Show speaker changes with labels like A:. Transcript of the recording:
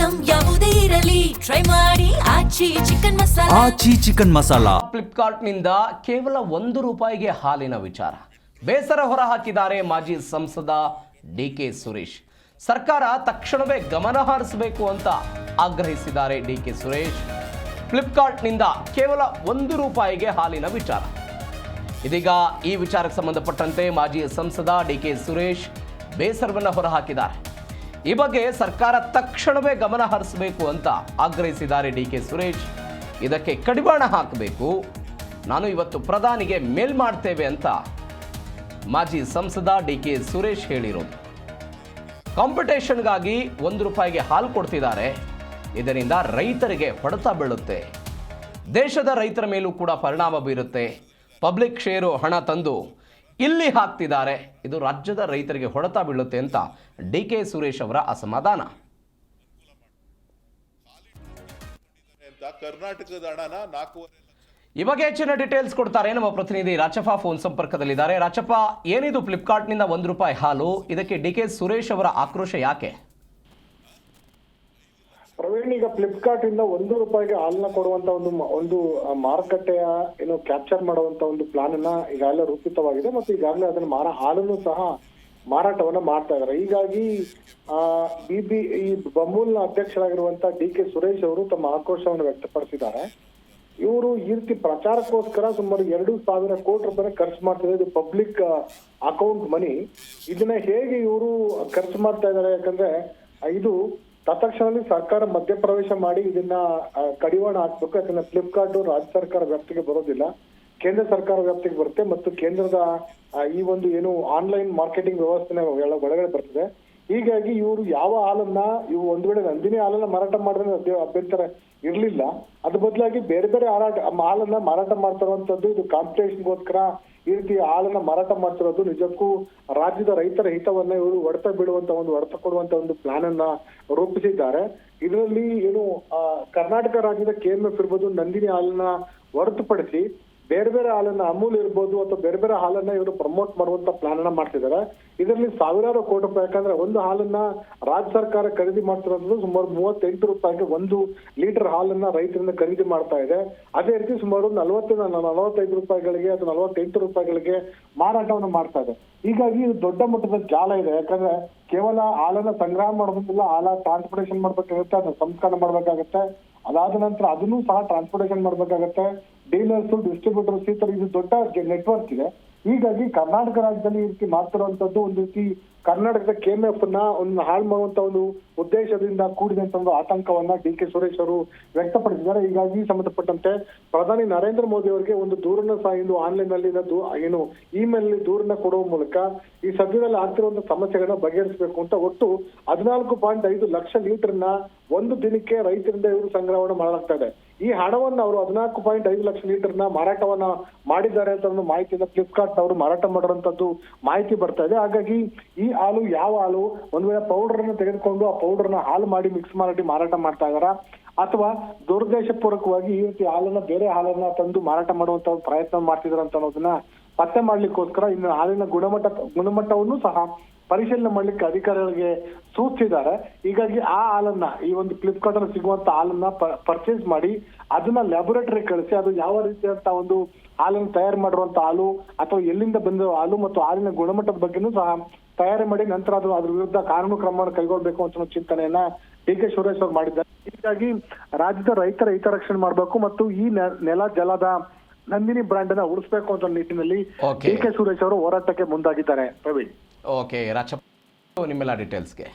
A: Item ಯಾವುದೇ ಇರಲಿ try ಮಾಡಿ ಆಚಿ ಚಿಕನ್ ಮಸಾಲಾ.
B: ಫ್ಲಿಪ್ಕಾರ್ಟ್ ನಿಂದ ಕೇವಲ ₹1 ಹಾಲಿನ ವಿಚಾರ ಬೇಸರ ಹೊರ ಹಾಕಿದ್ದಾರೆ ಮಾಜಿ ಸಂಸದ ಡಿಕೆ ಸುರೇಶ್. ಸರ್ಕಾರ ತಕ್ಷಣವೇ ಗಮನ ಹರಿಸಬೇಕು ಅಂತ ಆಗ್ರಹಿಸಿದ್ದಾರೆ ಡಿಕೆ ಸುರೇಶ್. ಫ್ಲಿಪ್ಕಾರ್ಟ್ ನಿಂದ ಕೇವಲ ₹1 ಹಾಲಿನ ವಿಚಾರ. ಇದೀಗ ಈ ವಿಚಾರಕ್ಕೆ ಸಂಬಂಧಪಟ್ಟಂತೆ ಮಾಜಿ ಸಂಸದ ಡಿಕೆ ಸುರೇಶ್ ಬೇಸರವನ್ನು ಹೊರಹಾಕಿದ್ದಾರೆ. ಈ ಬಗ್ಗೆ ಸರ್ಕಾರ ತಕ್ಷಣವೇ ಗಮನ ಹರಿಸಬೇಕು ಅಂತ ಆಗ್ರಹಿಸಿದ್ದಾರೆ ಡಿಕೆ ಸುರೇಶ್. ಇದಕ್ಕೆ ಕಡಿವಾಣ ಹಾಕಬೇಕು, ನಾನು ಇವತ್ತು ಪ್ರಧಾನಿಗೆ ಮೇಲ್ ಮಾಡ್ತೇವೆ ಅಂತ ಮಾಜಿ ಸಂಸದ ಡಿಕೆ ಸುರೇಶ್ ಹೇಳಿರೋದು. ಕಾಂಪಿಟೇಷನ್ಗಾಗಿ ₹1 ಹಾಲು ಕೊಡ್ತಿದ್ದಾರೆ. ಇದರಿಂದ ರೈತರಿಗೆ ಹೊಡೆತ ಬೀಳುತ್ತೆ, ದೇಶದ ರೈತರ ಮೇಲೂ ಕೂಡ ಪರಿಣಾಮ ಬೀರುತ್ತೆ. ಪಬ್ಲಿಕ್ ಶೇರು ಹಣ ತಂದು ಇಲ್ಲಿ ಹಾಕ್ತಿದ್ದಾರೆ, ಇದು ರಾಜ್ಯದ ರೈತರಿಗೆ ಹೊಡೆತ ಬೀಳುತ್ತೆ ಅಂತ ಡಿಕೆ ಸುರೇಶ್ ಅವರ ಅಸಮಾಧಾನ. ಈ ಬಗ್ಗೆ ಹೆಚ್ಚಿನ ಡೀಟೇಲ್ಸ್ ಕೊಡ್ತಾರೆ ನಮ್ಮ ಪ್ರತಿನಿಧಿ ರಾಚಪ್ಪ ಫೋನ್ ಸಂಪರ್ಕದಲ್ಲಿದ್ದಾರೆ. ರಾಚಪ್ಪ, ಏನಿದು ಫ್ಲಿಪ್ಕಾರ್ಟ್ನಿಂದ ₹1 ಹಾಲು, ಇದಕ್ಕೆ ಡಿಕೆ ಸುರೇಶ್ ಅವರ ಆಕ್ರೋಶ ಯಾಕೆ?
C: ಪ್ರವೀಣ್, ಈಗ ಫ್ಲಿಪ್ಕಾರ್ಟ್ ಇಂದ ₹1 ಹಾಲನ್ನ ಕೊಡುವಂತ ಒಂದು ಮಾರುಕಟ್ಟೆಯ ಕ್ಯಾಪ್ಚರ್ ಮಾಡುವಂತ ಒಂದು ಪ್ಲಾನ್ ಅನ್ನ ಈಗಾಗಲೇ ರೂಪಿತವಾಗಿದೆ ಮತ್ತು ಈಗಾಗಲೇ ಅದನ್ನ ಹಾಲನ್ನು ಸಹ ಮಾರಾಟವನ್ನ ಮಾಡ್ತಾ ಇದ್ದಾರೆ. ಹೀಗಾಗಿ ಈ ಬಮೂಲ್ನ ಅಧ್ಯಕ್ಷರಾಗಿರುವಂತ ಡಿಕೆ ಸುರೇಶ್ ಅವರು ತಮ್ಮ ಆಕ್ರೋಶವನ್ನು ವ್ಯಕ್ತಪಡಿಸಿದ್ದಾರೆ. ಇವರು ಈ ರೀತಿ ಪ್ರಚಾರಕ್ಕೋಸ್ಕರ ಸುಮಾರು ₹2,000 ಕೋಟಿ ಖರ್ಚು ಮಾಡ್ತಿದ್ದಾರೆ. ಇದು ಪಬ್ಲಿಕ್ ಅಕೌಂಟ್ ಮನಿ. ಇದನ್ನ ಹೇಗೆ ಇವರು ಖರ್ಚು ಮಾಡ್ತಾ ಇದ್ದಾರೆ? ಯಾಕಂದ್ರೆ ಇದು ತತ್ಕ್ಷಣದಲ್ಲಿ ಸರ್ಕಾರ ಮಧ್ಯಪ್ರವೇಶ ಮಾಡಿ ಇದನ್ನ ಕಡಿವಾಣ ಹಾಕ್ಬೇಕು. ಯಾಕಂದ್ರೆ ಫ್ಲಿಪ್ಕಾರ್ಟ್ ರಾಜ್ಯ ಸರ್ಕಾರ ವ್ಯಾಪ್ತಿಗೆ ಬರೋದಿಲ್ಲ, ಕೇಂದ್ರ ಸರ್ಕಾರ ವ್ಯಾಪ್ತಿಗೆ ಬರುತ್ತೆ ಮತ್ತು ಕೇಂದ್ರದ ಈ ಒಂದು ಆನ್ಲೈನ್ ಮಾರ್ಕೆಟಿಂಗ್ ವ್ಯವಸ್ಥೆ ಒಳಗಡೆ ಬರ್ತದೆ. ಹೀಗಾಗಿ ಇವರು ಯಾವ ಹಾಲನ್ನ ಒಂದ್ ವೇಳೆ ನಂದಿನಿ ಹಾಲನ್ನ ಮಾರಾಟ ಮಾಡಿದ್ರೆ ಅಭ್ಯಂತರ ಇರ್ಲಿಲ್ಲ, ಅದ್ರ ಬದಲಾಗಿ ಬೇರೆ ಬೇರೆ ಹಾಲನ್ನ ಮಾರಾಟ ಮಾಡ್ತಿರುವಂತದ್ದು ಇದು ಕಾಂಪಿಟೇಷನ್ಗೋಸ್ಕರ ಈ ರೀತಿ ಹಾಲನ್ನ ಮಾರಾಟ ಮಾಡ್ತಿರೋದು ನಿಜಕ್ಕೂ ರಾಜ್ಯದ ರೈತರ ಹಿತವನ್ನ ಇವರು ಹೊಡೆತ ಕೊಡುವಂತ ಒಂದು ಪ್ಲಾನ್ ಅನ್ನ ರೂಪಿಸಿದ್ದಾರೆ. ಇದರಲ್ಲಿ ಕರ್ನಾಟಕ ರಾಜ್ಯದ KMF ಇರ್ಬೋದು, ನಂದಿನಿ ಹಾಲನ್ನ ಹೊರತುಪಡಿಸಿ ಬೇರೆ ಬೇರೆ ಹಾಲನ್ನ ಅಮೂಲ್ ಇರ್ಬೋದು ಅಥವಾ ಬೇರೆ ಬೇರೆ ಹಾಲನ್ನ ಇವರು ಪ್ರಮೋಟ್ ಮಾಡುವಂತ ಪ್ಲಾನ್ ಅನ್ನ ಮಾಡ್ತಿದ್ದಾರೆ. ಇದರಲ್ಲಿ ₹1,000 ಕೋಟಿ. ಯಾಕಂದ್ರೆ ಒಂದು ಹಾಲನ್ನ ರಾಜ್ಯ ಸರ್ಕಾರ ಖರೀದಿ ಮಾಡ್ತಿರೋದು ಸುಮಾರು ₹38 1 ಲೀಟರ್ ಹಾಲನ್ನ ರೈತರಿಂದ ಖರೀದಿ ಮಾಡ್ತಾ ಇದೆ. ಅದೇ ರೀತಿ ಸುಮಾರು ₹45 ಅಥವಾ ₹48 ಮಾರಾಟವನ್ನು ಮಾಡ್ತಾ ಇದೆ. ಹೀಗಾಗಿ ಇದು ದೊಡ್ಡ ಮಟ್ಟದ ಜಾಲ ಇದೆ. ಯಾಕಂದ್ರೆ ಕೇವಲ ಹಾಲನ್ನ ಸಂಗ್ರಹ ಮಾಡೋದಿಲ್ಲ, ಹಾಲ ಟ್ರಾನ್ಸ್ಪೋರ್ಟೇಷನ್ ಮಾಡ್ಬೇಕಾಗುತ್ತೆ, ಅದನ್ನ ಸಂಸ್ಕರಣೆ ಮಾಡ್ಬೇಕಾಗತ್ತೆ. ಅದಾದ ನಂತರ ಅದನ್ನು ಸಹ ಟ್ರಾನ್ಸ್ಪೋರ್ಟೇಷನ್ ಮಾಡ್ಬೇಕಾಗತ್ತೆ. ಡೀಲರ್ಸ್, ಡಿಸ್ಟ್ರಿಬ್ಯೂಟರ್ಸ್, ಈ ತರ ಇದು ದೊಡ್ಡ ನೆಟ್ವರ್ಕ್ ಇದೆ. ಹೀಗಾಗಿ ಕರ್ನಾಟಕ ರಾಜ್ಯದಲ್ಲಿ ಈ ರೀತಿ ಮಾಡ್ತಿರುವಂತದ್ದು ಒಂದು ರೀತಿ ಕರ್ನಾಟಕದ KMF ಒಂದು ಹಾಳು ಮಾಡುವಂತ ಒಂದು ಉದ್ದೇಶದಿಂದ ಕೂಡಿದಂತ ಒಂದು ಆತಂಕವನ್ನ ಡಿಕೆ ಸುರೇಶ್ ಅವರು ವ್ಯಕ್ತಪಡಿಸಿದ್ದಾರೆ. ಹೀಗಾಗಿ ಸಂಬಂಧಪಟ್ಟಂತೆ ಪ್ರಧಾನಿ ನರೇಂದ್ರ ಮೋದಿ ಅವರಿಗೆ ಒಂದು ದೂರನ್ನ ಸಹ ಆನ್ಲೈನ್ ನಲ್ಲಿ ಇಮೇಲ್ ನಲ್ಲಿ ದೂರನ್ನ ಕೊಡುವ ಮೂಲಕ ಈ ಸದ್ಯದಲ್ಲಿ ಆಗ್ತಿರುವಂತ ಸಮಸ್ಯೆಗಳನ್ನ ಬಗೆಹರಿಸಬೇಕು ಅಂತ ಒಟ್ಟು 14.5 ಲಕ್ಷ ಲೀಟರ್ನ ಒಂದು ದಿನಕ್ಕೆ ರೈತರಿಂದ ಇವರು ಸಂಗ್ರಹವನ್ನು ಮಾಡಲಾಗ್ತಾ ಇದೆ. ಈ ಹಣವನ್ನು ಅವರು 14.5 ಲಕ್ಷ ಲೀಟರ್ನ ಮಾರಾಟವನ್ನ ಮಾಡಿದ್ದಾರೆ ಅಂತ ಒಂದು ಮಾಹಿತಿಯಿಂದ ಫ್ಲಿಪ್ಕಾರ್ಟ್ ಅವರು ಮಾರಾಟ ಮಾಡಿರುವಂತದ್ದು ಮಾಹಿತಿ ಬರ್ತಾ ಇದೆ. ಹಾಗಾಗಿ ಈ ಹಾಲು ಯಾವ ಹಾಲು ಒಂದ್ ವೇಳೆ ಪೌಡರ್ ಅನ್ನು ತೆಗೆದುಕೊಂಡು ಆ ಪೌಡರ್ನ ಹಾಲು ಮಾಡಿ ಮಿಕ್ಸ್ ಮಾಡಿ ಮಾರಾಟ ಮಾಡ್ತಾ ಇದಾರ ಅಥವಾ ದುರುದ್ದೇಶ ಪೂರ್ವಕವಾಗಿ ಈ ರೀತಿ ಹಾಲನ್ನ ಬೇರೆ ಹಾಲನ್ನ ತಂದು ಮಾರಾಟ ಮಾಡುವಂತ ಪ್ರಯತ್ನ ಮಾಡ್ತಿದಾರೆ ಅಂತ ಅನ್ನೋದನ್ನ ಪತ್ತೆ ಮಾಡ್ಲಿಕ್ಕೋಸ್ಕರ ಇನ್ನು ಹಾಲಿನ ಗುಣಮಟ್ಟವನ್ನು ಸಹ ಪರಿಶೀಲನೆ ಮಾಡ್ಲಿಕ್ಕೆ ಅಧಿಕಾರಿಗಳಿಗೆ ಸೂಚಿಸಿದ್ದಾರೆ. ಹೀಗಾಗಿ ಆ ಹಾಲನ್ನ ಈ ಒಂದು ಫ್ಲಿಪ್ಕಾರ್ಟ್ ಅಲ್ಲಿ ಸಿಗುವಂತ ಹಾಲನ್ನ ಪರ್ಚೇಸ್ ಮಾಡಿ ಅದನ್ನ ಲ್ಯಾಬೋರೇಟರಿ ಕಳಿಸಿ ಅದು ಯಾವ ರೀತಿಯಂತ ಒಂದು ಹಾಲನ್ನು ತಯಾರು ಮಾಡಿರುವಂತ ಹಾಲು ಅಥವಾ ಎಲ್ಲಿಂದ ಬಂದಿರೋ ಹಾಲು ಮತ್ತು ಹಾಲಿನ ಗುಣಮಟ್ಟದ ಬಗ್ಗೆನೂ ಸಹ ತಯಾರಿ ಮಾಡಿ ನಂತರ ಅದ್ರ ವಿರುದ್ಧ ಕಾನೂನು ಕ್ರಮವನ್ನು ಕೈಗೊಳ್ಳಬೇಕು ಅಂತ ಚಿಂತನೆಯನ್ನ ಡಿಕೆ ಸುರೇಶ್ ಅವರು ಮಾಡಿದ್ದಾರೆ. ಹೀಗಾಗಿ ರಾಜ್ಯದ ರೈತರ ಹಿತರಕ್ಷಣೆ ಮಾಡಬೇಕು ಮತ್ತು ಈ ನೆಲ ಜಲದ ನಂದಿನಿ ಬ್ರ್ಯಾಂಡ್ ಅನ್ನ ಉಳಿಸಬೇಕು ಅಂತ ನಿಟ್ಟಿನಲ್ಲಿ ಡಿಕೆ ಸುರೇಶ್ ಅವರು ಹೋರಾಟಕ್ಕೆ ಮುಂದಾಗಿದ್ದಾರೆ. ಪ್ರವೀಣ್,
B: ಓಕೆ ರಾಚಪ್ಪ, ನಿಮ್ಮೆಲ್ಲ ಡೀಟೇಲ್ಸ್ಗೆ